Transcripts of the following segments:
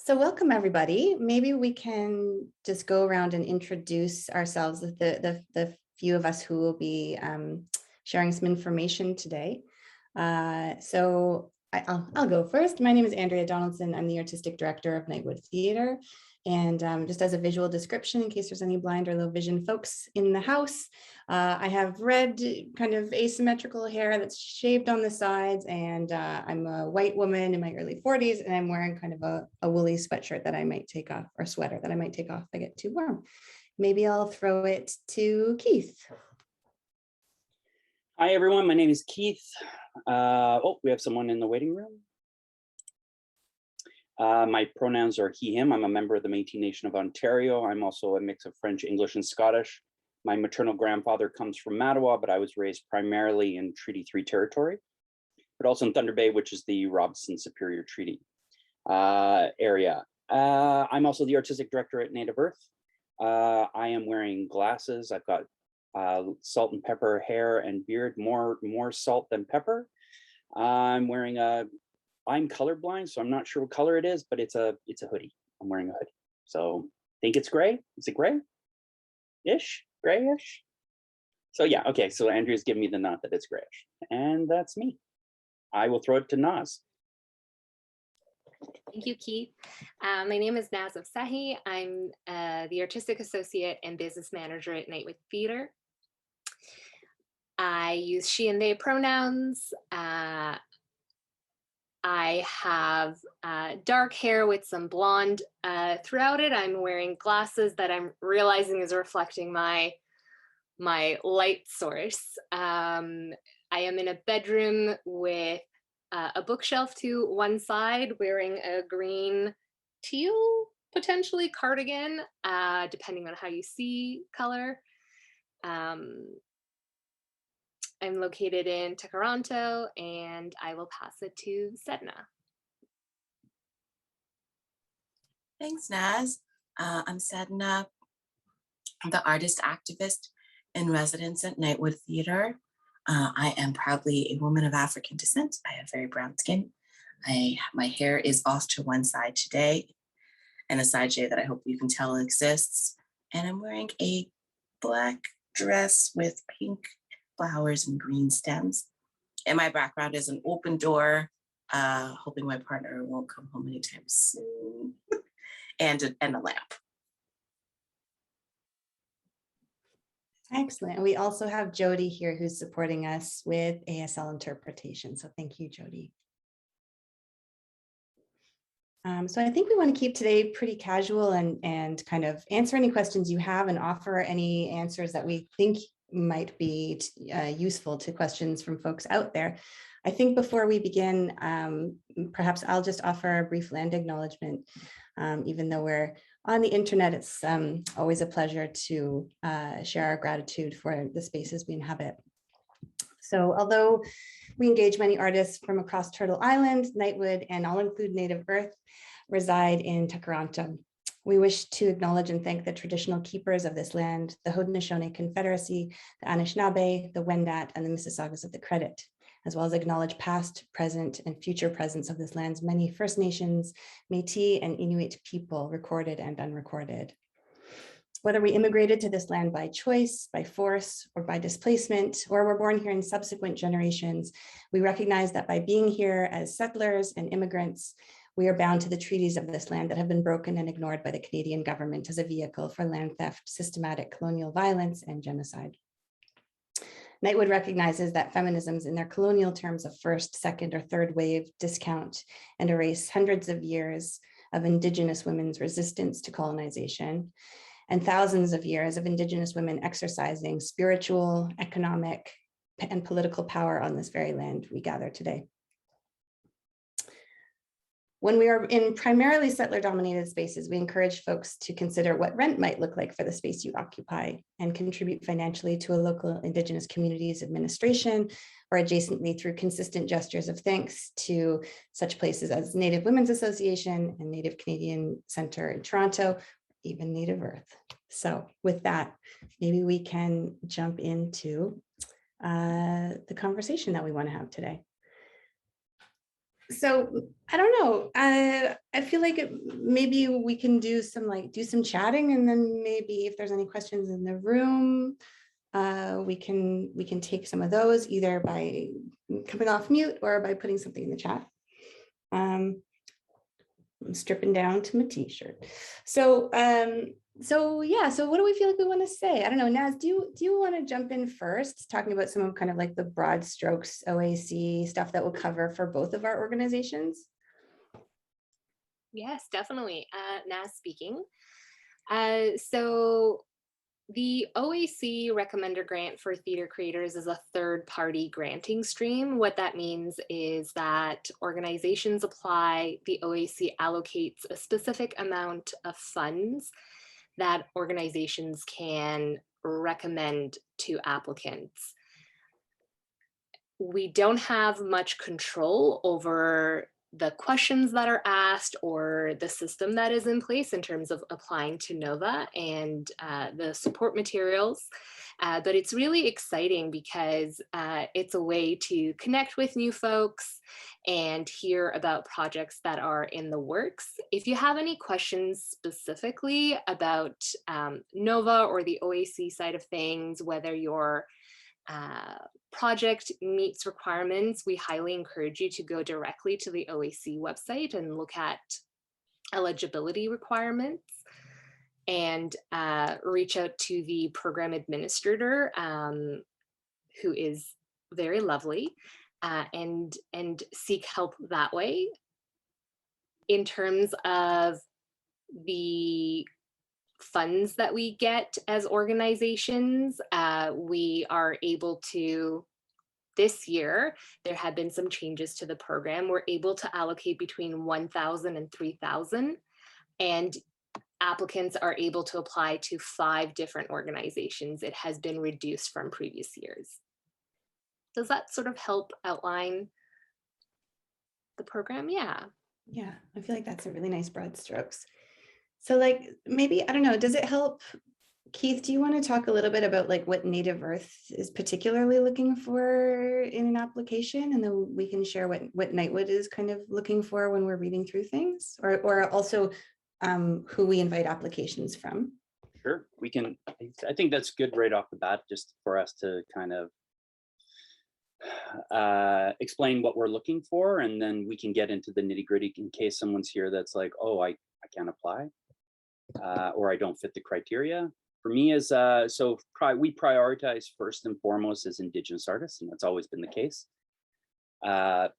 So welcome everybody. Maybe we can just go around and introduce ourselves, the few of us who will be sharing some information today. I'll go first. My name is Andrea Donaldson. I'm the artistic director of Nightwood Theatre. And just as a visual description, in case there's any blind or low vision folks in the house, I have red kind of asymmetrical hair that's shaved on the sides, and I'm a white woman in my early 40s, and I'm wearing kind of a woolly sweatshirt that I might take off, or sweater that I might take off if I get too warm. Maybe I'll throw it to Keith. Hi everyone, my name is Keith. We have someone in the waiting room. My pronouns are he, him. I'm a member of the Métis Nation of Ontario. I'm also a mix of French, English, and Scottish. My maternal grandfather comes from Mattawa, but I was raised primarily in Treaty 3 territory, but also in Thunder Bay, which is the Robson Superior Treaty area. I'm also the artistic director at Native Earth. I am wearing glasses. I've got salt and pepper hair and beard, more salt than pepper. I'm colorblind, so I'm not sure what color it is, but it's a hoodie. I'm wearing a hoodie. So I think it's gray. Is it gray-ish? Grayish? So yeah, okay, so Andrea's giving me the nod that it's grayish. And that's me. I will throw it to Naz. Thank you, Keith. My name is Afsahi. I'm the Artistic Associate and Business Manager at Nightwood Theatre. I use she and they pronouns. I have dark hair with some blonde throughout it. I'm wearing glasses that I'm realizing is reflecting my light source. I am in a bedroom with a bookshelf to one side, wearing a green teal, potentially cardigan, depending on how you see color. I'm located in Toronto, and I will pass it to Sedina. Thanks, Naz. I'm Sedina. I'm the artist activist in residence at Nightwood Theatre. I am proudly a woman of African descent. I have very brown skin. My hair is off to one side today, and a side shade that I hope you can tell exists. And I'm wearing a black dress with pink flowers and green stems. And my background is an open door, hoping my partner won't come home anytime soon, and a lamp. Excellent. We also have Jodi here who's supporting us with ASL interpretation. So thank you, Jodi. So I think we want to keep today pretty casual and kind of answer any questions you have and offer any answers that we think might be useful to questions from folks out there. I think before we begin, perhaps I'll just offer a brief land acknowledgement. Even though we're on the internet, it's always a pleasure to share our gratitude for the spaces we inhabit. So although we engage many artists from across Turtle Island, Nightwood, and I'll include Native Earth, reside in Toronto. We wish to acknowledge and thank the traditional keepers of this land, the Haudenosaunee Confederacy, the Anishinaabe, the Wendat, and the Mississaugas of the Credit, as well as acknowledge past, present, and future presence of this land's many First Nations, Métis, and Inuit people, recorded and unrecorded. Whether we immigrated to this land by choice, by force, or by displacement, or were born here in subsequent generations, we recognize that by being here as settlers and immigrants, we are bound to the treaties of this land that have been broken and ignored by the Canadian government as a vehicle for land theft, systematic colonial violence, and genocide. Nightwood recognizes that feminisms in their colonial terms of first, second, or third wave discount and erase hundreds of years of Indigenous women's resistance to colonization and thousands of years of Indigenous women exercising spiritual, economic, and political power on this very land we gather today. When we are in primarily settler-dominated spaces, we encourage folks to consider what rent might look like for the space you occupy and contribute financially to a local Indigenous community's administration, or adjacently through consistent gestures of thanks to such places as Native Women's Association and Native Canadian Centre in Toronto, even Native Earth. So with that, maybe we can jump into the conversation that we want to have today. So I don't know. I feel like maybe we can do some chatting, and then maybe if there's any questions in the room, we can take some of those either by coming off mute or by putting something in the chat. I'm stripping down to my t-shirt. So yeah, so what do we feel like we want to say? I don't know, Naz, do you want to jump in first, talking about some of kind of like the broad strokes OAC stuff that we'll cover for both of our organizations? Yes, definitely. Naz speaking. So the OAC Recommender Grant for Theater Creators is a third-party granting stream. What that means is that organizations apply, the OAC allocates a specific amount of funds that organizations can recommend to applicants. We don't have much control over the questions that are asked or the system that is in place in terms of applying to NOVA and the support materials. But it's really exciting because it's a way to connect with new folks and hear about projects that are in the works. If you have any questions specifically about NOVA or the OAC side of things, whether your project meets requirements, we highly encourage you to go directly to the OAC website and look at eligibility requirements and reach out to the program administrator, who is very lovely, and seek help that way. In terms of the funds that we get as organizations, we are able to, this year, there have been some changes to the program. We're able to allocate between 1,000 and 3,000, and applicants are able to apply to 5 different organizations. It has been reduced from previous years. Does that sort of help outline the program? Yeah. Yeah, I feel like that's a really nice broad strokes. So like, maybe, I don't know, does it help? Keith, do you want to talk a little bit about like what Native Earth is particularly looking for in an application? And then we can share what Nightwood is kind of looking for when we're reading through things, or also who we invite applications from. Sure, we can. I think that's good right off the bat, just for us to kind of explain what we're looking for, and then we can get into the nitty-gritty in case someone's here that's like, oh, I can't apply, or I don't fit the criteria. For me, as we prioritize first and foremost as Indigenous artists, and that's always been the case.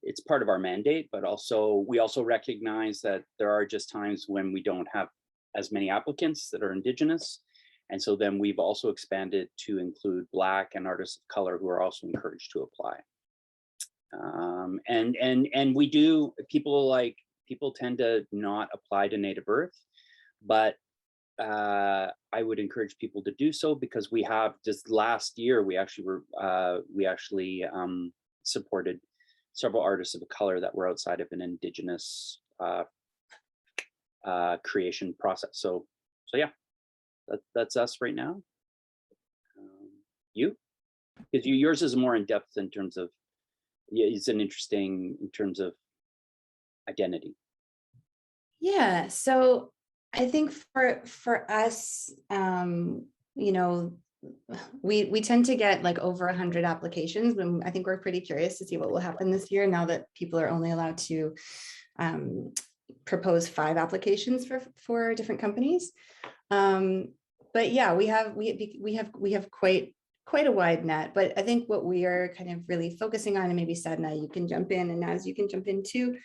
It's part of our mandate, but also we also recognize that there are just times when we don't have as many applicants that are Indigenous. And so then we've also expanded to include Black and artists of color who are also encouraged to apply. And we do, people tend to not apply to Native Earth, but I would encourage people to do so, because we have just last year, we actually supported several artists of color that were outside of an Indigenous creation process. So yeah, that's us right now. You, because yours is more in depth in terms of, yeah, it's an interesting in terms of identity. Yeah, so I think for us, you know, we tend to get like over 100 applications, and I think we're pretty curious to see what will happen this year now that people are only allowed to propose 5 applications for different companies. But yeah, we have quite a wide net, but I think what we are kind of really focusing on, and maybe Sedina, you can jump in, and Naz, you can jump in too.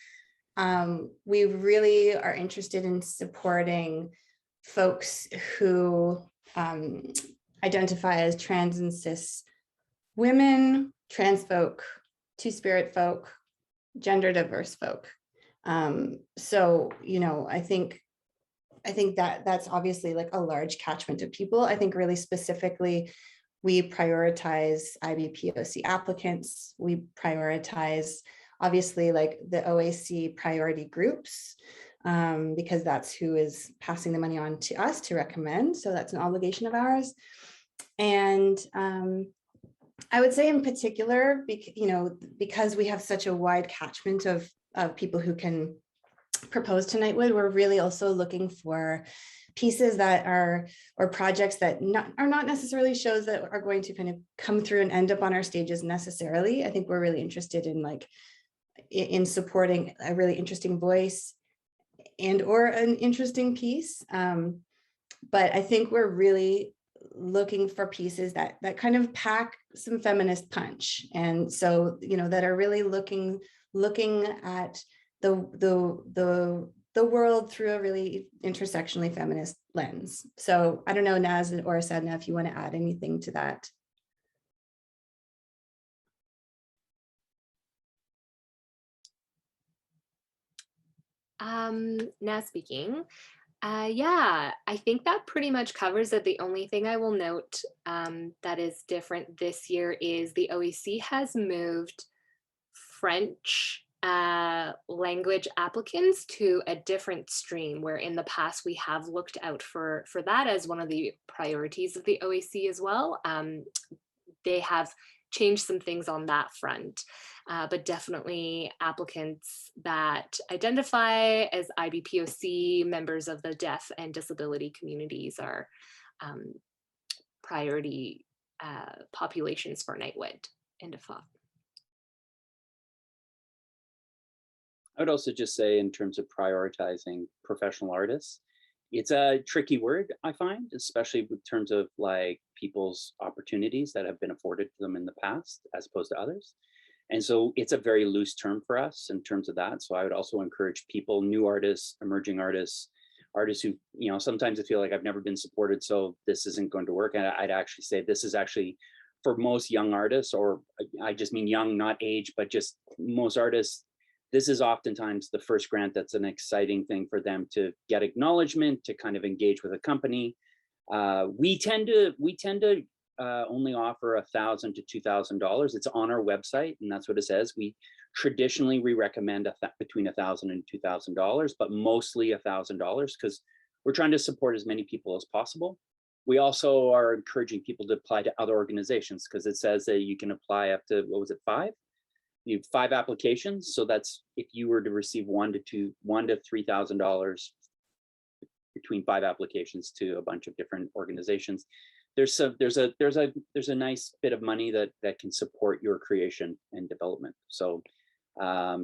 We really are interested in supporting folks who identify as trans and cis women, trans folk, two-spirit folk, gender diverse folk. So, you know, I think that's obviously like a large catchment of people. I think really specifically, we prioritize IBPOC applicants. We prioritize obviously like the OAC priority groups, because that's who is passing the money on to us to recommend. So that's an obligation of ours. And I would say in particular, you know, because we have such a wide catchment of people who can propose to Nightwood. We're really also looking for pieces that are, or projects that are not necessarily shows that are going to kind of come through and end up on our stages necessarily. I think we're really interested in like in supporting a really interesting voice and or an interesting piece. But I think we're really looking for pieces that kind of pack some feminist punch. And so, you know, that are really looking at the world through a really intersectionally feminist lens. So I don't know, Naz or Sedina, if you want to add anything to that. Naz speaking. Yeah, I think that pretty much covers it. The only thing I will note that is different this year is the OAC has moved French language applicants to a different stream, where in the past we have looked out for that as one of the priorities of the OAC as well. They have changed some things on that front, but definitely applicants that identify as IBPOC, members of the deaf and disability communities are priority populations for Nightwood. End of thought. I would also just say, in terms of prioritizing professional artists, it's a tricky word, I find, especially in terms of like people's opportunities that have been afforded to them in the past as opposed to others. And so it's a very loose term for us in terms of that. So I would also encourage people, new artists, emerging artists, artists who, you know, sometimes I feel like I've never been supported, so this isn't going to work. And I'd actually say this is actually, for most young artists, or I just mean young, not age, but just most artists, this is oftentimes the first grant that's an exciting thing for them to get acknowledgement, to kind of engage with a company. We tend to only offer $1,000 to $2,000. It's on our website, and that's what it says. We recommend between $1,000 and $2,000, but mostly $1,000 because we're trying to support as many people as possible. We also are encouraging people to apply to other organizations because it says that you can apply up to, what was it, 5? You have 5 applications. So that's, if you were to receive $1,000 to $3,000 between 5 applications to a bunch of different organizations, there's a nice bit of money that can support your creation and development. So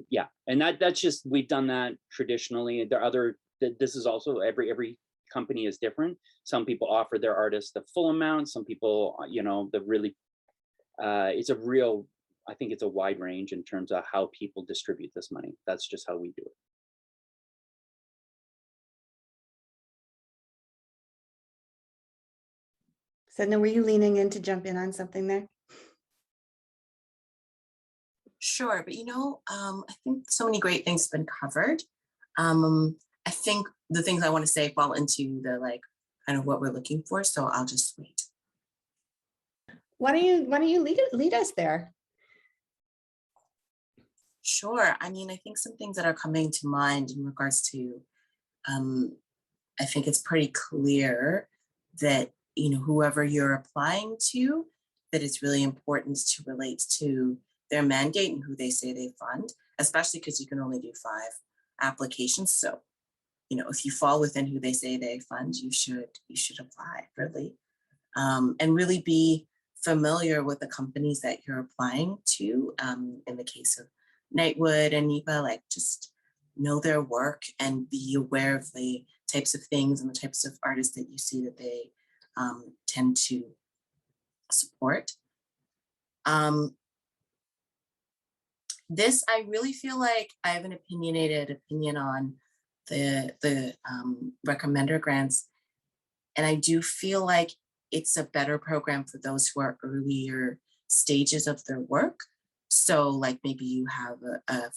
yeah, and that's just, we've done that traditionally. There are other, this is also, every company is different. Some people offer their artists the full amount. Some people, you know, the really, it's a real, I think it's a wide range in terms of how people distribute this money. That's just how we do it. Sedina, were you leaning in to jump in on something there? Sure, but you know, I think so many great things have been covered. I think the things I want to say fall into the like kind of what we're looking for, so I'll just wait. Why don't you lead us there? Sure. I mean, I think some things that are coming to mind in regards to, I think it's pretty clear that, you know, whoever you're applying to, that it's really important to relate to their mandate and who they say they fund, especially because you can only do 5 applications. So, you know, if you fall within who they say they fund, you should apply, really. And really be familiar with the companies that you're applying to. In the case of Nightwood and NEPA, like just know their work and be aware of the types of things and the types of artists that you see that they tend to support. This, I really feel like I have an opinionated opinion on the recommender grants. And I do feel like it's a better program for those who are earlier stages of their work. So like maybe you have a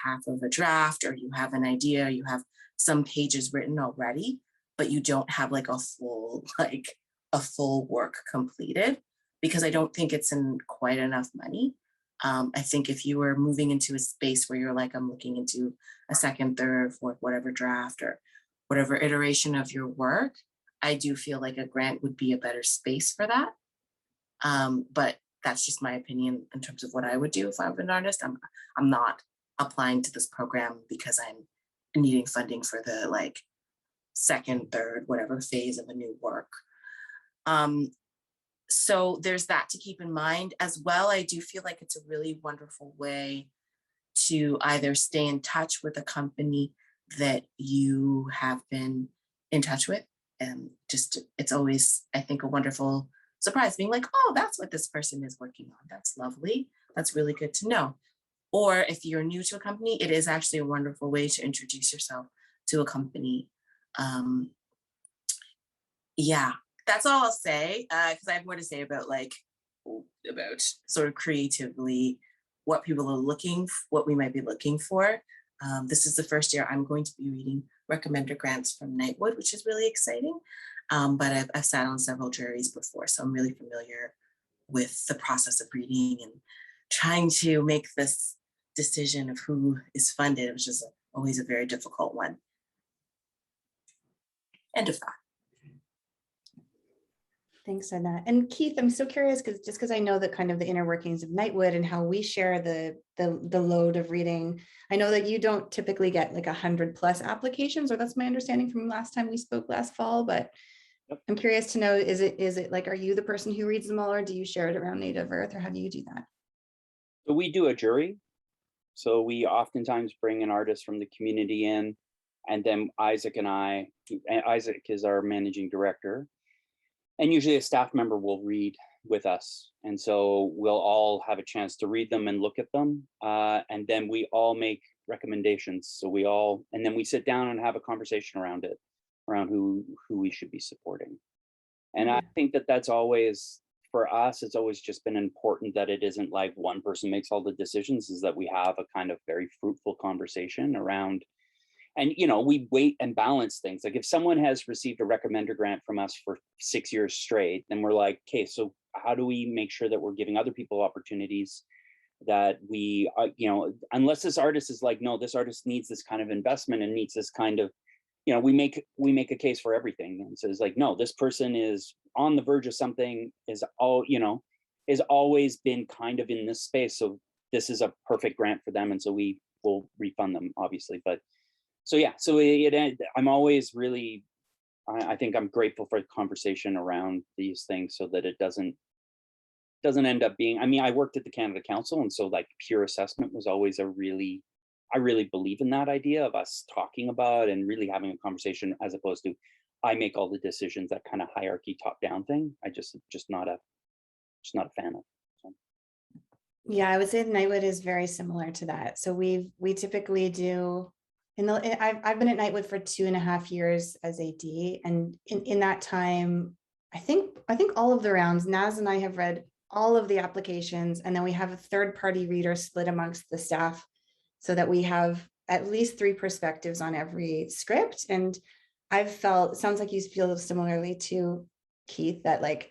half of a draft, or you have an idea, you have some pages written already, but you don't have like a full work completed, because I don't think it's in quite enough money. I think if you were moving into a space where you're like, I'm looking into a second, third, fourth, whatever draft or whatever iteration of your work, I do feel like a grant would be a better space for that. But that's just my opinion in terms of what I would do if I'm an artist. I'm not applying to this program because I'm needing funding for the like second, third, whatever phase of a new work. So there's that to keep in mind as well. I do feel like it's a really wonderful way to either stay in touch with a company that you have been in touch with, and just it's always, I think, a wonderful surprise being like, oh, that's what this person is working on. That's lovely. That's really good to know. Or if you're new to a company, it is actually a wonderful way to introduce yourself to a company. Yeah, that's all I'll say, because I have more to say about sort of creatively what people are what we might be looking for. This is the first year I'm going to be reading recommender grants from Nightwood, which is really exciting. But I've sat on several juries before, so I'm really familiar with the process of reading and trying to make this decision of who is funded, which is always a very difficult one. End of thought. Thanks, Sedina. And Keith, I'm so curious because I know that kind of the inner workings of Nightwood and how we share the load of reading. I know that you don't typically get like 100+ applications, or that's my understanding from last time we spoke last fall. But yep. I'm curious to know, is it like, are you the person who reads them all, or do you share it around Native Earth, or how do you do that? So we do a jury. So we oftentimes bring an artist from the community in, and then Isaac is our managing director. And usually a staff member will read with us. And so we'll all have a chance to read them and look at them. And then we all make recommendations. So and then we sit down and have a conversation around it, around who we should be supporting. And I think that that's always, for us, it's always just been important that it isn't like one person makes all the decisions, is that we have a kind of very fruitful conversation around. And, we weight and balance things. Like if someone has received a recommender grant from us for 6 years straight, then we're like, okay, so how do we make sure that we're giving other people opportunities, that we, unless this artist is like, no, this artist needs this kind of investment and needs this kind of, we make a case for everything. And so it's like, no, this person is on the verge of something, is always been kind of in this space. So this is a perfect grant for them. And so we will refund them, obviously. But so yeah, so I'm always really, I think I'm grateful for the conversation around these things, so that it doesn't end up being, I worked at the Canada Council, and so like peer assessment was always I really believe in that idea of us talking about and really having a conversation, as opposed to I make all the decisions, that kind of hierarchy top down thing. I just not a fan of. So. Yeah, I would say Nightwood is very similar to that. So we typically do. I've been at Nightwood for 2.5 years as AD, and in that time, I think all of the rounds, Naz and I have read all of the applications, and then we have a third-party reader split amongst the staff, so that we have at least 3 perspectives on every script. And I've felt, it sounds like you feel similarly to Keith, that like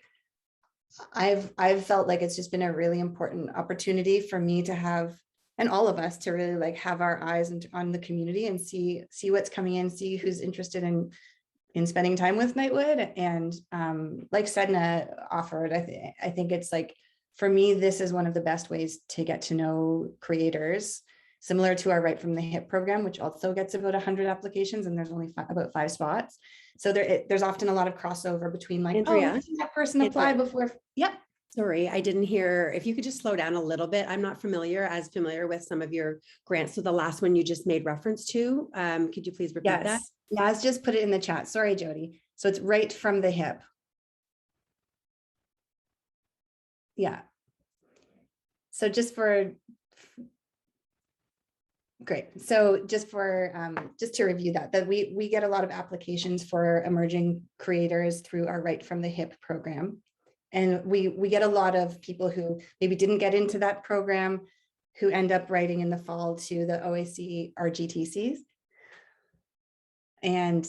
I've felt like it's just been a really important opportunity for me to have, and all of us, to really like have our eyes on the community and see what's coming in, see who's interested in spending time with Nightwood. And like Sedina offered, I think it's like, for me, this is one of the best ways to get to know creators, similar to our Right from the Hip program, which also gets about 100 applications, and there's only about 5 spots. So there's often a lot of crossover between like, Andrea, oh, that person apply before. Yep. Sorry, I didn't hear. If you could just slow down a little bit. I'm not as familiar with some of your grants. So the last one you just made reference to, could you please repeat that? Naz just put it in the chat. Sorry, Jodi. So it's Right from the Hip. Yeah. So just to review that we get a lot of applications for emerging creators through our Right from the Hip program. And we get a lot of people who maybe didn't get into that program, who end up writing in the fall to the OAC RGTCs. And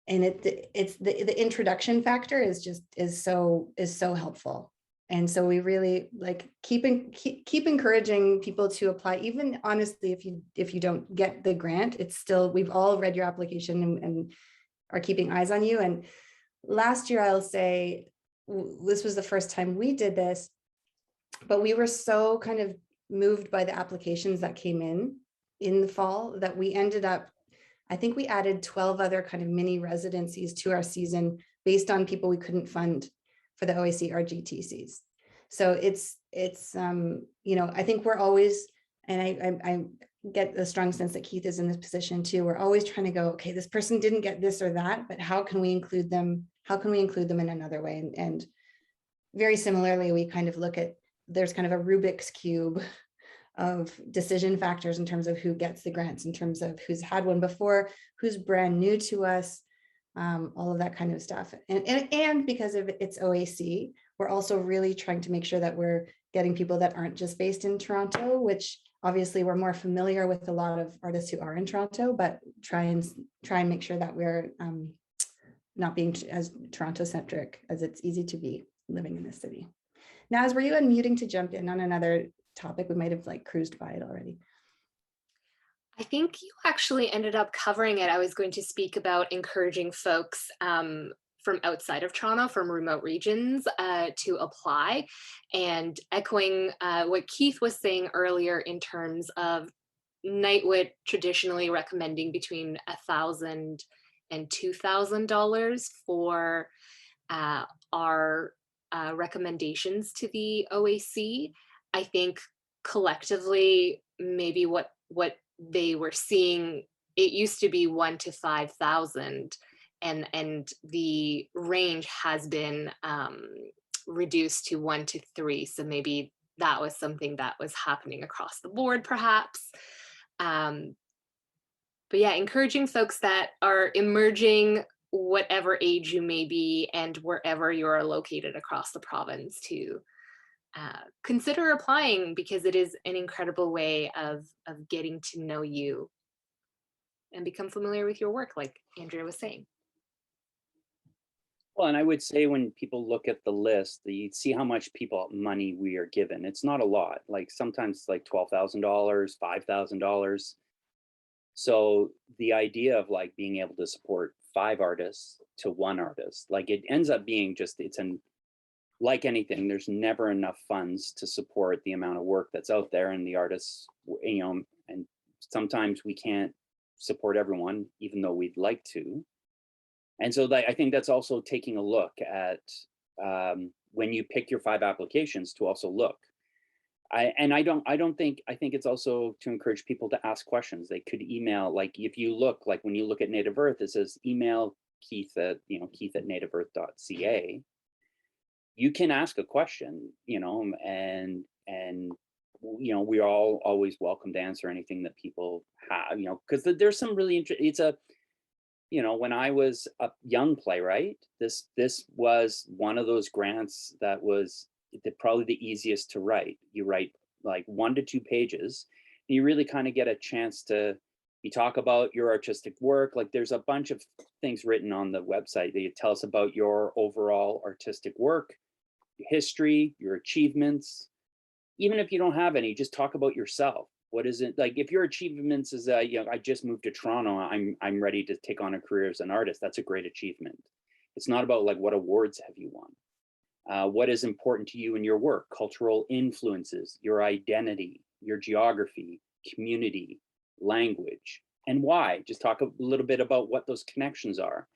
it's the introduction factor is so helpful. And so we really like keep encouraging people to apply, even honestly, if you don't get the grant, it's still, we've all read your application and are keeping eyes on you. And last year, I'll say, this was the first time we did this, but we were so kind of moved by the applications that came in the fall that we ended up, I think we added 12 other kind of mini residencies to our season based on people we couldn't fund for the OAC RGTCs. So it's you know, I think we're always, and I get the strong sense that Keith is in this position too. We're always trying to go, okay, this person didn't get this or that, but how can we include them? How can we include them in another way? And very similarly, we kind of look at, there's kind of a Rubik's Cube of decision factors in terms of who gets the grants, in terms of who's had one before, who's brand new to us, all of that kind of stuff. And because of it's OAC, we're also really trying to make sure that we're getting people that aren't just based in Toronto, which obviously we're more familiar with a lot of artists who are in Toronto, but try and make sure that we're not being as Toronto centric as it's easy to be living in this city. Naz, were you unmuting to jump in on another topic? We might have like cruised by it already. I think you actually ended up covering it. I was going to speak about encouraging folks from outside of Toronto, from remote regions, to apply, and echoing what Keith was saying earlier in terms of Nightwood traditionally recommending between $1,000 and $2,000 for our recommendations to the OAC. I think collectively, maybe what they were seeing, it used to be 1,000 to 5,000, and the range has been reduced to 1 to 3. So maybe that was something that was happening across the board, perhaps. But yeah, encouraging folks that are emerging, whatever age you may be and wherever you are located across the province, to consider applying, because it is an incredible way of getting to know you and become familiar with your work, like Andrea was saying. Well, and I would say when people look at the list, you see how much money we are given. It's not a lot. Like sometimes it's like $12,000, $5,000. So the idea of like being able to support 5 artists to 1 artist, like it ends up being just, like anything, there's never enough funds to support the amount of work that's out there and the artists, you know, and sometimes we can't support everyone, even though we'd like to. And so I think that's also taking a look at when you pick your 5 applications, to also look. I think it's also to encourage people to ask questions. They could email, like if you look, like when you look at Native Earth, it says email Keith at nativeearth.ca. You can ask a question, you know, and you know, we're all always welcome to answer anything that people have, you know, because there's some really interesting, it's a, you know, when I was a young playwright, this was one of those grants that was probably the easiest to write. You write like 1 to 2 pages, and you really kind of get a chance to, you talk about your artistic work. Like there's a bunch of things written on the website that you tell us about your overall artistic work, history, your achievements. Even if you don't have any, just talk about yourself. What is it like? If your achievements is you know, I just moved to Toronto, I'm ready to take on a career as an artist, that's a great achievement. It's not about like what awards have you won. What is important to you in your work, cultural influences, your identity, your geography, community, language, and why. Just talk a little bit about what those connections are.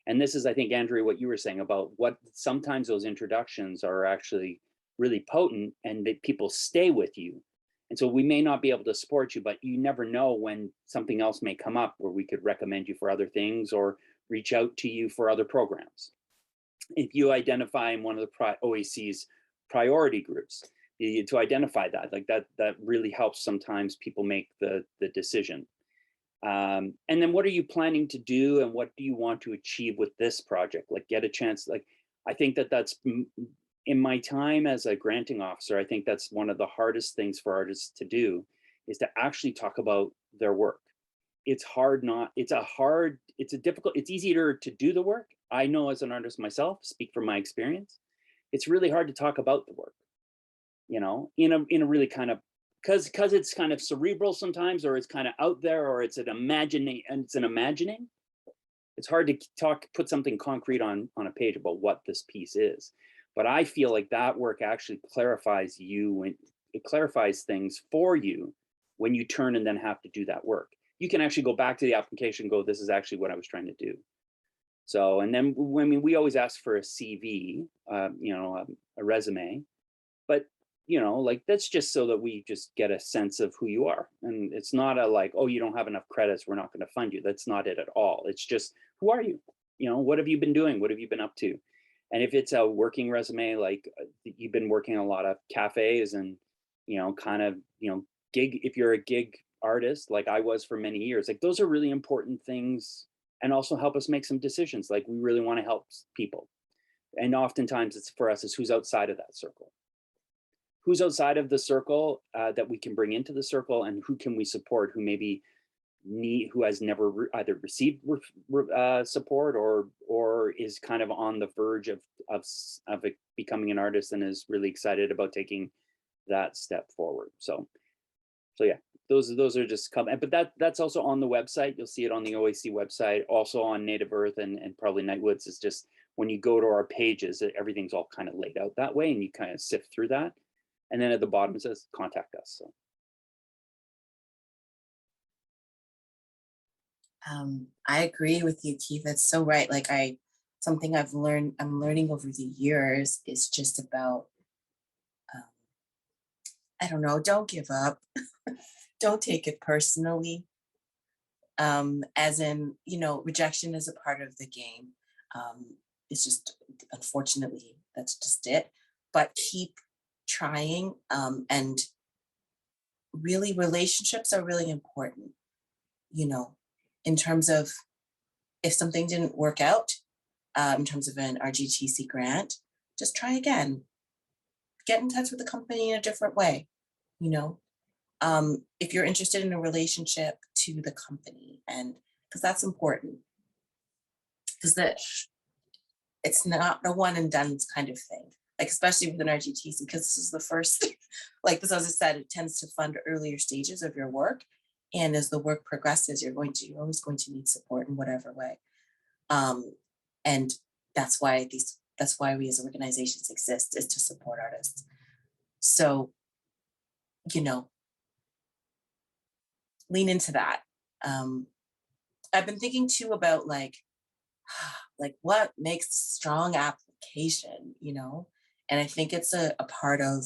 And this is, I think, Andrea, what you were saying about what sometimes those introductions are actually really potent and that people stay with you. And so we may not be able to support you, but you never know when something else may come up where we could recommend you for other things or reach out to you for other programs. If you identify in one of the OAC's priority groups, to identify that, like that really helps sometimes people make the decision. And then what are you planning to do and what do you want to achieve with this project? Like get a chance, like I think that's, in my time as a granting officer, I think that's one of the hardest things for artists to do, is to actually talk about their work. It's difficult, it's easier to do the work. I know as an artist myself, speak from my experience, it's really hard to talk about the work, you know, in a really kind of, because it's kind of cerebral sometimes, or it's kind of out there, or it's an imagining. It's hard to put something concrete on a page about what this piece is. But I feel like that work actually clarifies you it clarifies things for you when you turn and then have to do that work. You can actually go back to the application and go, this is actually what I was trying to do. So, and then we always ask for a CV, a resume, but like that's just so that we just get a sense of who you are. And it's not a like, oh, you don't have enough credits, we're not going to fund you. That's not it at all. It's just, who are you? What have you been doing? What have you been up to? And if it's a working resume, like you've been working a lot of cafes and, gig, if you're a gig artist, like I was for many years, like those are really important things and also help us make some decisions. Like we really want to help people. And oftentimes it's for us is who's outside of that circle. Who's outside of the circle that we can bring into the circle, and who can we support who maybe who has never either received support or is kind of on the verge of becoming an artist and is really excited about taking that step forward. So yeah, those are just but that's also on the website. You'll see it on the OAC website, also on Native Earth and probably Nightwood's. Is just when you go to our pages, everything's all kind of laid out that way, and you kind of sift through that. And then at the bottom it says contact us. So. I agree with you, Keith. That's so right. Like something I'm learning over the years is just about, I don't know, don't give up. Don't take it personally. As in, rejection is a part of the game. It's just, unfortunately, that's just it. But keep trying, and really relationships are really important, in terms of if something didn't work out, in terms of an RGTC grant, just try again. Get in touch with the company in a different way, if you're interested in a relationship to the company, and because that's important, because it's not a one and done kind of thing, like especially with an RGTC, because this is the first, like this, as I said, it tends to fund earlier stages of your work. And as the work progresses, you're always going to need support in whatever way. And that's why we as organizations exist, is to support artists. So, lean into that. I've been thinking too about like what makes strong application, and I think it's a part of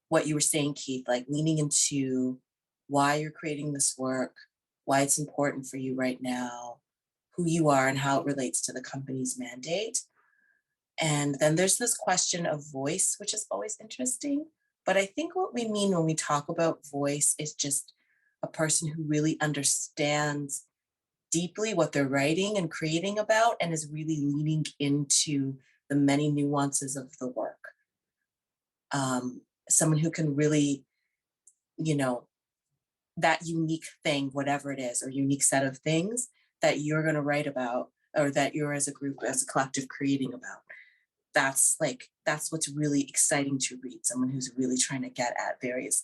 what you were saying, Keith, like leaning into why you're creating this work, why it's important for you right now, who you are and how it relates to the company's mandate. And then there's this question of voice, which is always interesting. But I think what we mean when we talk about voice is just a person who really understands deeply what they're writing and creating about, and is really leaning into the many nuances of the work. Someone who can really, that unique thing, whatever it is, or unique set of things that you're going to write about, or that you're as a group, as a collective creating about. That's what's really exciting to read. Someone who's really trying to get at various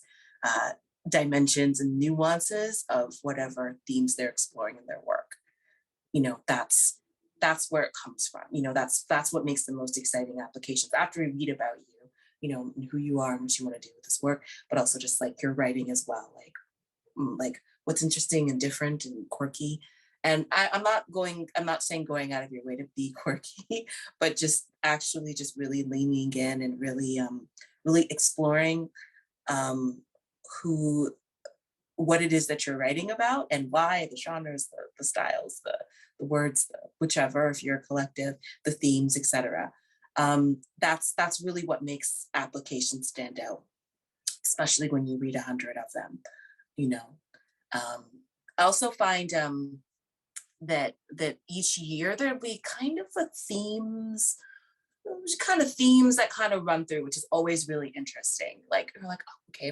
dimensions and nuances of whatever themes they're exploring in their work. That's where it comes from. That's what makes the most exciting applications. After we read about you, and who you are and what you want to do with this work, but also just like your writing as well, like what's interesting and different and quirky. And I'm not saying going out of your way to be quirky, but just actually just really leaning in and really exploring what it is that you're writing about and why, the genres, the styles, the words, whichever, if you're a collective, the themes, etc. That's really what makes applications stand out, especially when you read 100 of them. I also find that each year there'll be kind of themes that kind of run through, which is always really interesting. Like we're like, oh, okay,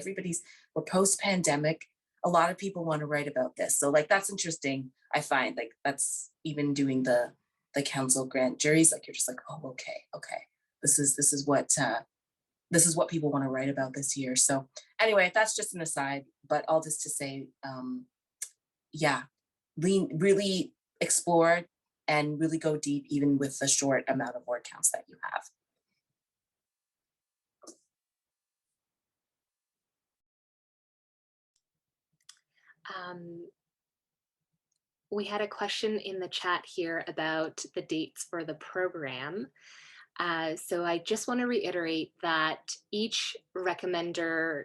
we're post-pandemic. A lot of people want to write about this. So like, that's interesting. I find like that's even doing the council grant juries, like you're just like, oh, okay. This is what people want to write about this year. So anyway, that's just an aside, but all this to say, really explore and really go deep, even with the short amount of word counts that you have. We had a question in the chat here about the dates for the program. So I just want to reiterate that each recommender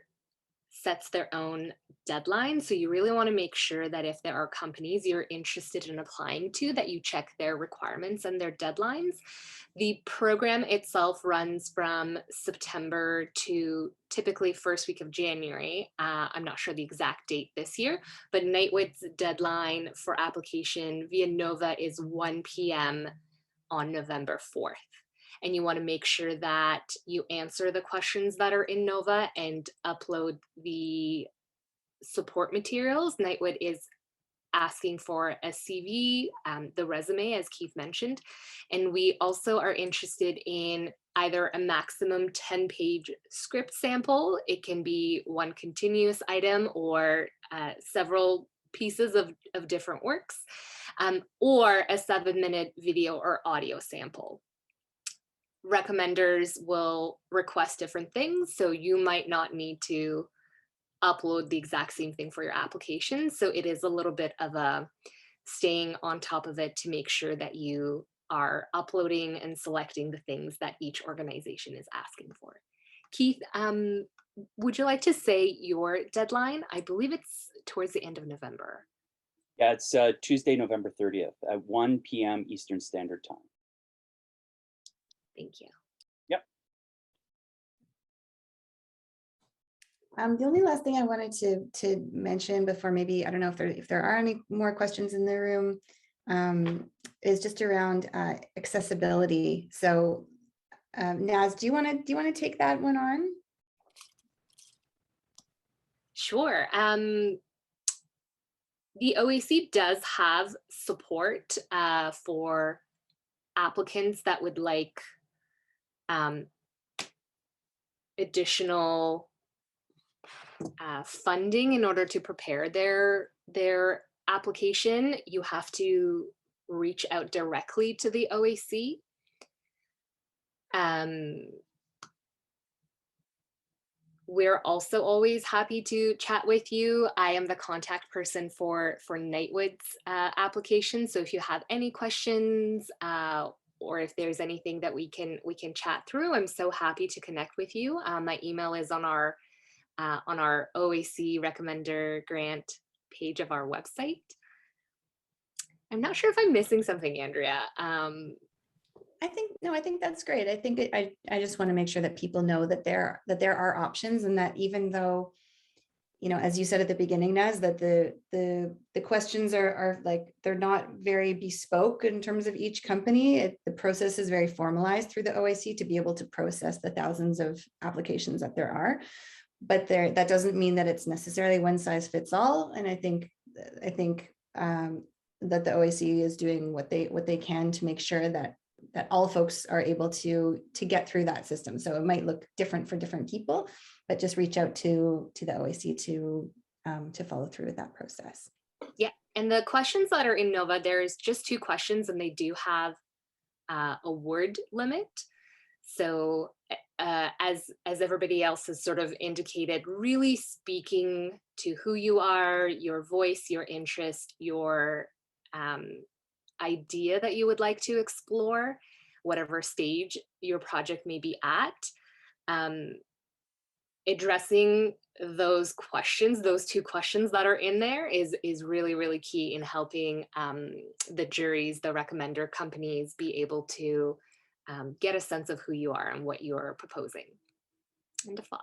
sets their own deadline. So you really want to make sure that if there are companies you're interested in applying to, that you check their requirements and their deadlines. The program itself runs from September to typically first week of January. I'm not sure the exact date this year, but Nightwood's deadline for application via Nova is 1 p.m. on November 4th. And you want to make sure that you answer the questions that are in Nova and upload the support materials. Nightwood is asking for a CV, the resume, as Keith mentioned. And we also are interested in either a maximum 10-page script sample. It can be one continuous item or several pieces of different works, or a 7-minute video or audio sample. Recommenders will request different things, so you might not need to upload the exact same thing for your application. So it is a little bit of a staying on top of it to make sure that you are uploading and selecting the things that each organization is asking for. Keith, would you like to say your deadline? I believe it's towards the end of November. Yeah, it's Tuesday, November 30th at 1 p.m. Eastern Standard Time. Thank you. Yep. The only last thing I wanted to mention before maybe, I don't know if there are any more questions in the room, is just around accessibility. So Naz, do you want to take that one on? Sure. The OAC does have support for applicants that would like additional funding in order to prepare their application. You have to reach out directly to the OAC. We're also always happy to chat with you. I am the contact person for Nightwood's application. So if you have any questions or if there's anything that we can chat through, I'm so happy to connect with you. My email is on our OAC Recommender Grant page of our website. I'm not sure if I'm missing something, Andrea. I think that's great. I think I just want to make sure that people know that there are options, and that even though, you know, as you said at the beginning, Naz, that the questions are like, they're not very bespoke in terms of each company. The process is very formalized through the OAC to be able to process the thousands of applications that there are. But that doesn't mean that it's necessarily one size fits all. And I think that the OAC is doing what they can to make sure that all folks are able to get through that system. So it might look different for different people, but just reach out to the OAC to follow through with that process. Yeah, and the questions that are in Nova, there's just 2 questions, and they do have a word limit. So as everybody else has sort of indicated, really speaking to who you are, your voice, your interest, your idea that you would like to explore, whatever stage your project may be at. Addressing those questions, those 2 questions that are in there is really, really key in helping the juries, the recommender companies be able to get a sense of who you are and what you're proposing. End of thought.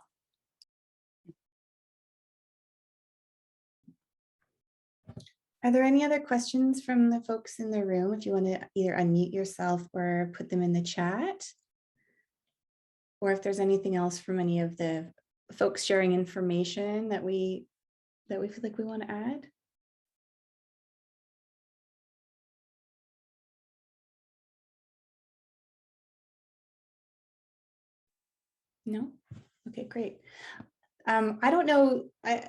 Are there any other questions from the folks in the room? If you want to either unmute yourself or put them in the chat, or if there's anything else from any of the folks sharing information that we feel like we want to add. No? Okay, great. I don't know,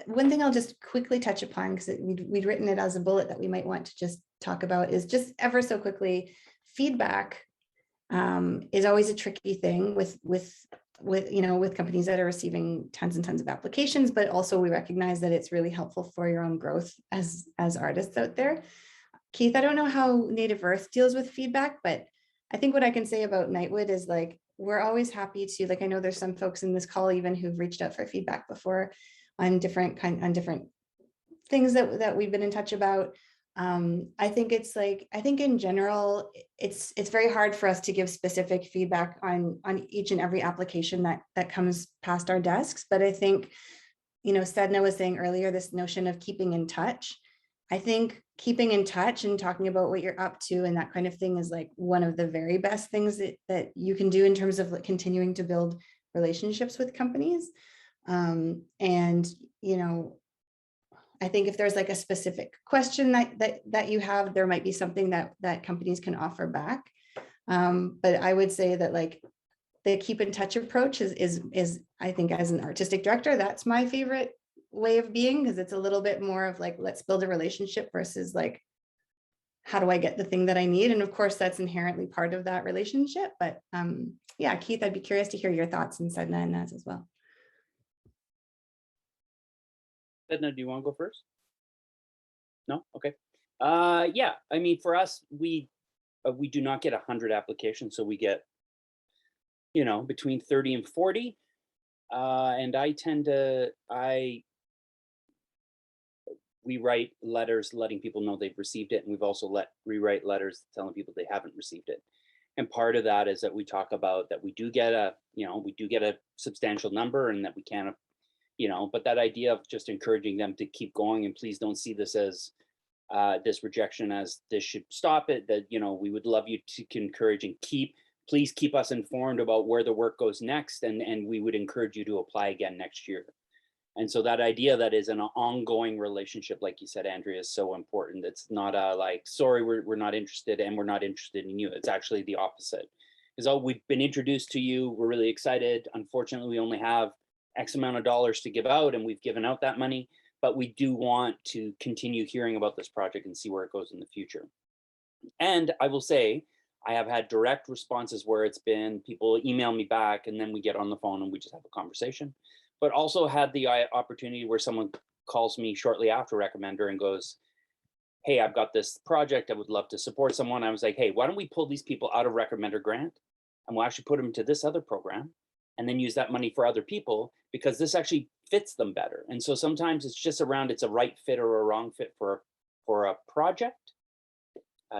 one thing I'll just quickly touch upon, because we'd written it as a bullet that we might want to just talk about, is just ever so quickly, feedback is always a tricky thing with with, you know, with companies that are receiving tons and tons of applications, but also we recognize that it's really helpful for your own growth as artists out there. Keith, I don't know how Native Earth deals with feedback, but I think what I can say about Nightwood is like, we're always happy to, like, I know there's some folks in this call even who've reached out for feedback before on different things that we've been in touch about. I think it's like, I think in general, it's very hard for us to give specific feedback on each and every application that comes past our desks. But I think, you know, Sedina was saying earlier, this notion of keeping in touch. I think keeping in touch and talking about what you're up to and that kind of thing is like one of the very best things that you can do in terms of like continuing to build relationships with companies. And, you know, I think if there's like a specific question that you have, there might be something that companies can offer back. But I would say that like the keep in touch approach is I think as an artistic director, that's my favorite way of being, because it's a little bit more of like, let's build a relationship versus like, how do I get the thing that I need? And of course, that's inherently part of that relationship. But yeah, Keith, I'd be curious to hear your thoughts, and Sedina and Naz as well. Sedina, do you want to go first? No? Okay. Yeah, I mean, for us, we do not get 100 applications, so we get, you know, between 30 and 40. And we write letters letting people know they've received it, and we've also rewrite letters telling people they haven't received it. And part of that is that we talk about that we do get a substantial number, and that we can't, you know, but that idea of just encouraging them to keep going, and please don't see this as this rejection as this should stop it, that, you know, we would love you to encourage and please keep us informed about where the work goes next, and we would encourage you to apply again next year. And so that idea that is an ongoing relationship, like you said, Andrea, is so important. It's not a like, sorry, we're not interested and we're not interested in you. It's actually the opposite. Is, oh, we've been introduced to you, we're really excited. Unfortunately, we only have X amount of dollars to give out, and we've given out that money, but we do want to continue hearing about this project and see where it goes in the future. And I will say, I have had direct responses where it's been people email me back, and then we get on the phone and we just have a conversation. But also had the opportunity where someone calls me shortly after Recommender and goes, hey, I've got this project, I would love to support someone. I was like, hey, why don't we pull these people out of Recommender grant, and we'll actually put them into this other program, and then use that money for other people, because this actually fits them better. And so sometimes it's just around, it's a right fit or a wrong fit for a project.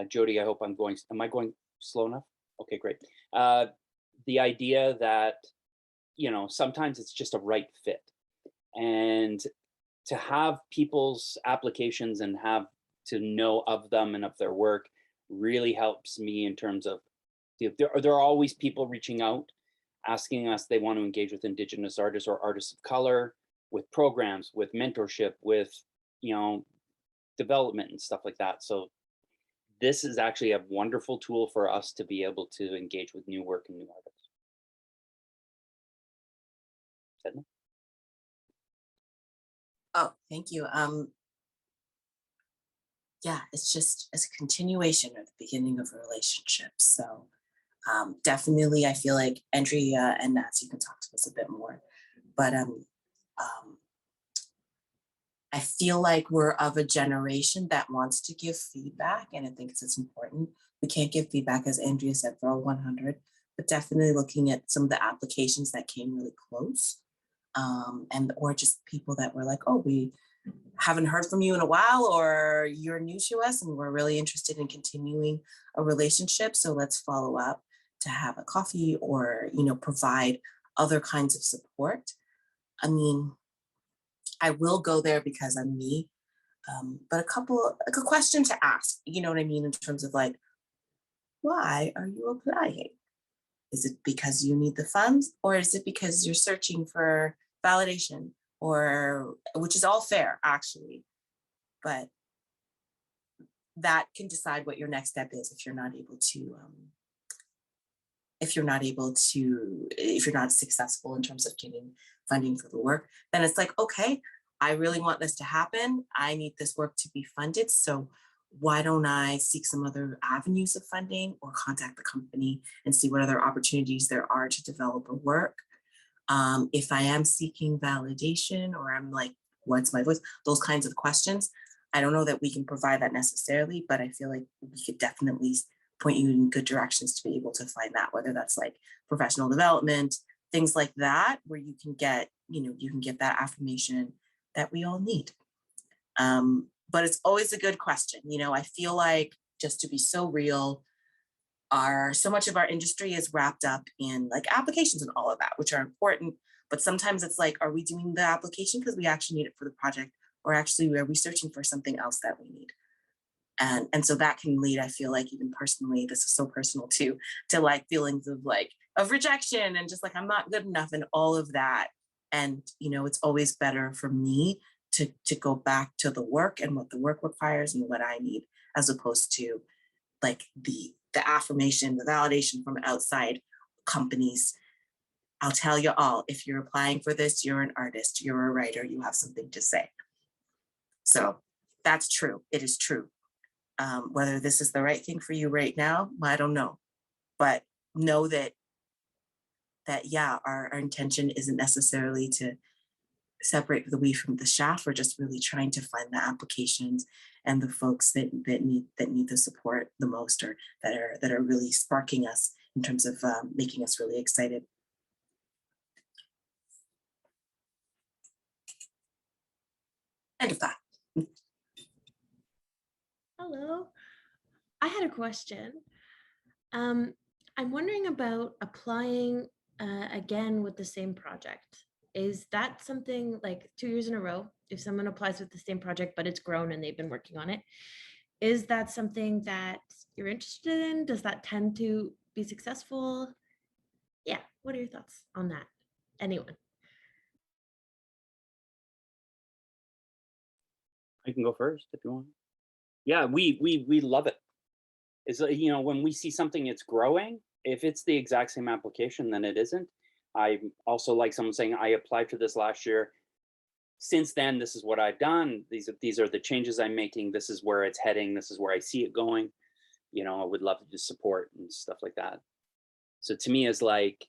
Jodi, I hope am I going slow enough? Okay, great. The idea that, you know, sometimes it's just a right fit, and to have people's applications and have to know of them and of their work really helps me in terms of, there are always people reaching out, asking us they want to engage with Indigenous artists or artists of color, with programs, with mentorship, with, you know, development and stuff like that. So this is actually a wonderful tool for us to be able to engage with new work and new artists. Sedina? Oh, thank you. Yeah, it's a continuation of the beginning of a relationship. So definitely, I feel like Andrea and Nats, you can talk to us a bit more, but I feel like we're of a generation that wants to give feedback, and I think it's important. We can't give feedback, as Andrea said, for all 100, but definitely looking at some of the applications that came really close, or just people that were like, oh, we haven't heard from you in a while, or you're new to us and we're really interested in continuing a relationship, so let's follow up to have a coffee or, you know, provide other kinds of support. I mean, I will go there because I'm me, but a question to ask, you know what I mean, in terms of like, why are you applying? Is it because you need the funds, or is it because you're searching for validation, or, which is all fair actually, but that can decide what your next step is if you're not successful in terms of getting funding for the work. Then it's like, okay, I really want this to happen. I need this work to be funded. So why don't I seek some other avenues of funding, or contact the company and see what other opportunities there are to develop a work? If I am seeking validation or I'm like, what's my voice? Those kinds of questions. I don't know that we can provide that necessarily, but I feel like we could definitely point you in good directions to be able to find that, whether that's like professional development, things like that, where you can get, you can get that affirmation that we all need. But it's always a good question. I feel like, just to be so real, so much of our industry is wrapped up in like applications and all of that, which are important. But sometimes it's like, are we doing the application because we actually need it for the project, or actually are we searching for something else that we need? And so that can lead, I feel like, even personally, this is so personal too, to like feelings of rejection and just like, I'm not good enough and all of that. And, it's always better for me to go back to the work and what the work requires and what I need, as opposed to like the affirmation, the validation from outside companies. I'll tell you all, if you're applying for this, you're an artist, you're a writer, you have something to say. So that's true. It is true. Whether this is the right thing for you right now, I don't know. But know that yeah, our intention isn't necessarily to separate the wheat from the chaff. We're just really trying to find the applications and the folks that need the support the most, or that are really sparking us in terms of making us really excited. End of that. Hello, I had a question. I'm wondering about applying again with the same project. Is that something like 2 years in a row, if someone applies with the same project, but it's grown and they've been working on it, is that something that you're interested in? Does that tend to be successful? Yeah, what are your thoughts on that? Anyone? I can go first if you want. Yeah, we love it. It's when we see something it's growing, if it's the exact same application, then it isn't. I also like someone saying, I applied for this last year. Since then, this is what I've done. These are the changes I'm making. This is where it's heading. This is where I see it going. I would love to just support and stuff like that. So to me, it's like,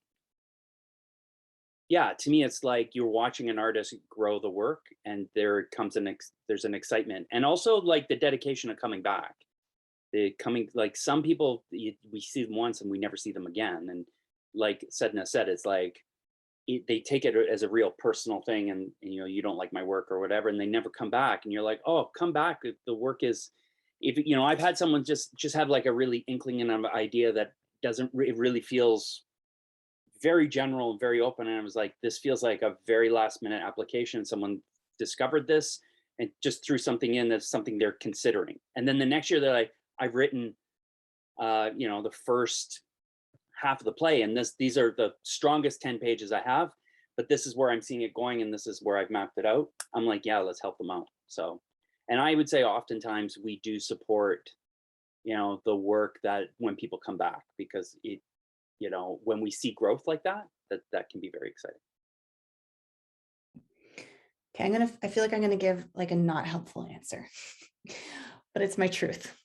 yeah, to me, it's like you're watching an artist grow the work, and there comes there's an excitement, and also like the dedication of coming back. Like some people, we see them once and we never see them again. And like Sedina said, it's like they take it as a real personal thing, and you don't like my work or whatever, and they never come back. And you're like, oh, come back if the work is, I've had someone just have like a really inkling and an idea that it really feels very general and very open, and I was like, this feels like a very last minute application. Someone discovered this and just threw something in that's something they're considering, and then the next year they're like, I've written the first half of the play, and these are the strongest 10 pages I have, but this is where I'm seeing it going, and this is where I've mapped it out. I'm like, yeah, let's help them out. So, and I would say oftentimes we do support the work that when people come back, because it when we see growth like that can be very exciting. Okay, I feel like I'm gonna give like a not helpful answer, but it's my truth.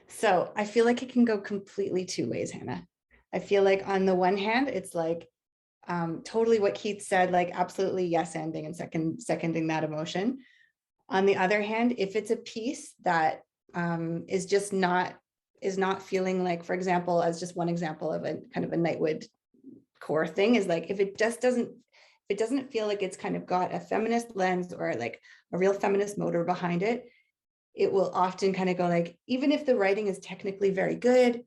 So I feel like it can go completely two ways, Hannah. I feel like on the one hand, it's like totally what Keith said, like absolutely yes-anding and seconding that emotion. On the other hand, if it's a piece that is not feeling like, for example, as just one example of a kind of a Nightwood core thing, is like if it doesn't feel like it's kind of got a feminist lens or like a real feminist motor behind it, it will often kind of go like, even if the writing is technically very good,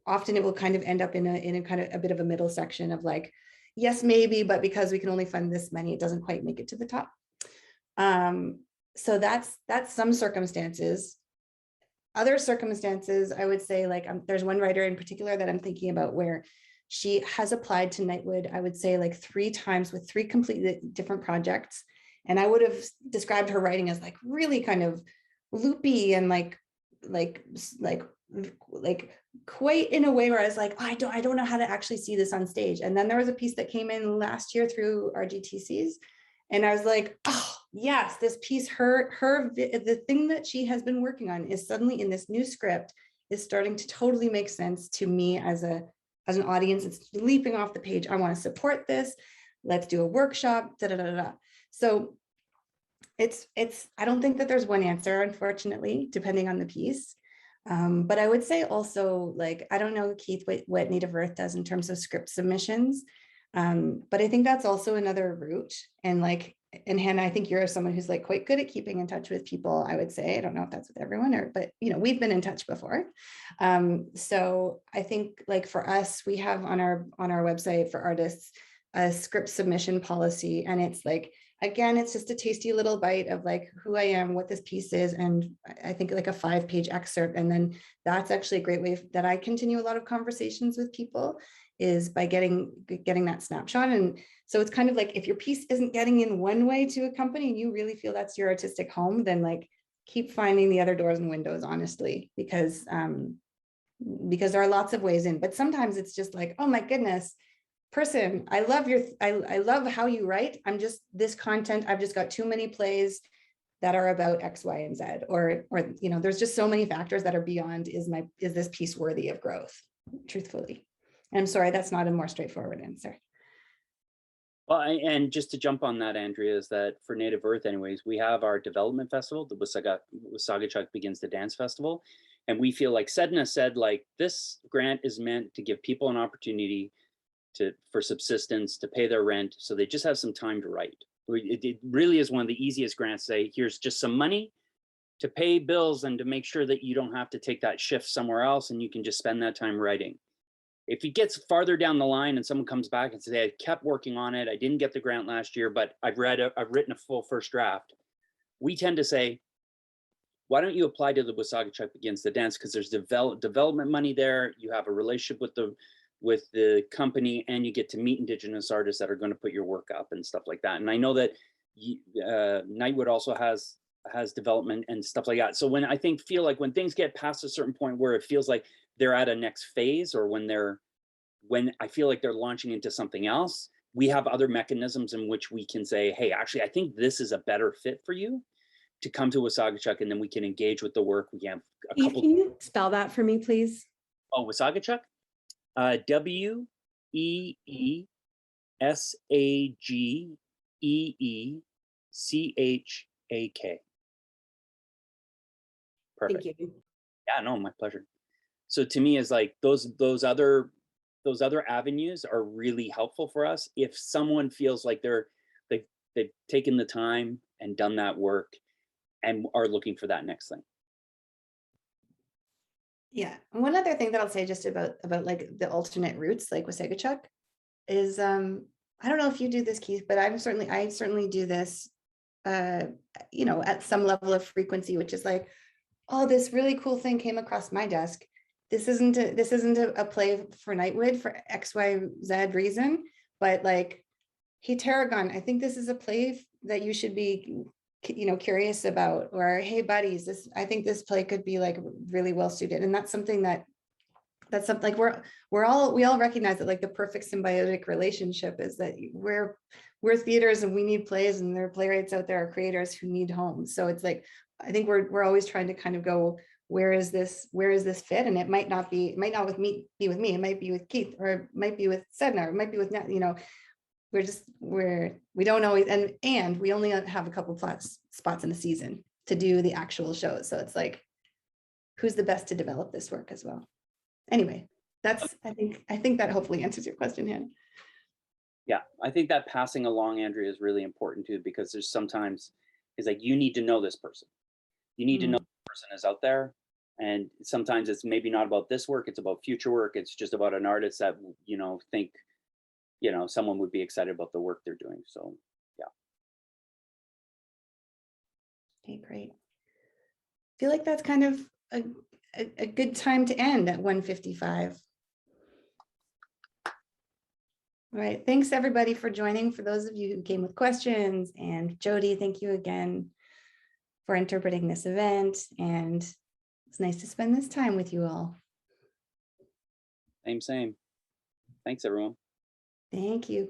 often it will kind of end up in a kind of a bit of a middle section of like, yes, maybe, but because we can only fund this many, it doesn't quite make it to the top. So that's some circumstances. Other circumstances, I would say, like there's one writer in particular that I'm thinking about where she has applied to Nightwood, I would say like 3 times with 3 completely different projects. And I would have described her writing as like really kind of loopy and like quite in a way where I was like, oh, I don't know how to actually see this on stage. And then there was a piece that came in last year through RGTCs, and I was like, oh yes, this piece, the thing that she has been working on is suddenly in this new script is starting to totally make sense to me as an audience. It's leaping off the page. I want to support this. let's do a workshop, da da da da da. So it's, I don't think that there's one answer, unfortunately, depending on the piece. But I would say also, like, I don't know, Keith, what Native Earth does in terms of script submissions. But I think that's also another route. And like, and Hannah, I think you're someone who's like quite good at keeping in touch with people, I would say. I don't know if that's with everyone, or, but you know, we've been in touch before. So I think like for us, we have on our website for artists, a script submission policy. And it's like, again, it's just a tasty little bite of like who I am, what this piece is, and I think like a 5-page excerpt. And then that's actually a great way that I continue a lot of conversations with people, is by getting that snapshot. And so it's kind of like, if your piece isn't getting in one way to a company and you really feel that's your artistic home, then like keep finding the other doors and windows, honestly, because there are lots of ways in. But sometimes it's just like, oh my goodness, person, I love I love how you write. I'm just, this content, I've just got too many plays that are about X, Y, and Z, or you know, there's just so many factors that are beyond, is this piece worthy of growth, truthfully. And I'm sorry, that's not a more straightforward answer. Well, and just to jump on that, Andrea, is that for Native Earth anyways, we have our development festival, the Wasagachuk Begins to Dance Festival. And we feel like Sedina said, like, this grant is meant to give people an opportunity for subsistence, to pay their rent, so they just have some time to write. It really is one of the easiest grants. Say, here's just some money to pay bills and to make sure that you don't have to take that shift somewhere else, and you can just spend that time writing. If it gets farther down the line and someone comes back and says, hey, I kept working on it, I didn't get the grant last year, but I've written a full first draft, we tend to say, why don't you apply to the Wasagachuk Begins to Dance? Because there's development money there. You have a relationship with the company, and you get to meet Indigenous artists that are going to put your work up and stuff like that. And I know that Nightwood also has development and stuff like that. So when feel like when things get past a certain point where it feels like they're at a next phase, or when I feel like they're launching into something else, we have other mechanisms in which we can say, hey, actually, I think this is a better fit for you to come to Wasagachuk, and then we can engage with the work. We have a couple. Can you spell that for me, please? Oh, Wasagachuk? WEESAGEECHAK. Perfect. Thank you. Yeah, no, my pleasure. So to me, is like those other avenues are really helpful for us if someone feels like they've taken the time and done that work and are looking for that next thing. Yeah, and one other thing that I'll say just about like the alternate routes, like Wasagachuk, is I don't know if you do this, Keith, but I certainly do this, you know, at some level of frequency, which is like, oh, this really cool thing came across my desk. This isn't a play for Nightwood for XYZ reason, but like, hey, Tarragon, I think this is a play that you should be, you know, curious about, or hey, buddies, I think this play could be like really well suited. And that's something like we all recognize that like the perfect symbiotic relationship is that we're theaters and we need plays, and there are playwrights out there, are creators who need homes. So it's like, I think we're always trying to kind of go, where is this fit? And it might not be with me, it might be with Keith, or it might be with Sedina, or it might be with, you know, we don't always, and we only have a couple plus spots in the season to do the actual shows. So it's like, who's the best to develop this work as well? Anyway, that's, I think that hopefully answers your question, Hannah. Yeah, I think that passing along, Andrea, is really important too, because there's sometimes it's like, you need to know this person. You need to know this person is out there. And sometimes it's maybe not about this work, it's about future work. It's just about an artist that, you know, think, you know, someone would be excited about the work they're doing. So, yeah. Okay, great. I feel like that's kind of a good time to end at 1:55. All right, thanks everybody for joining. For those of you who came with questions, and Jodi, thank you again for interpreting this event. And it's nice to spend this time with you all. Same. Thanks, everyone. Thank you.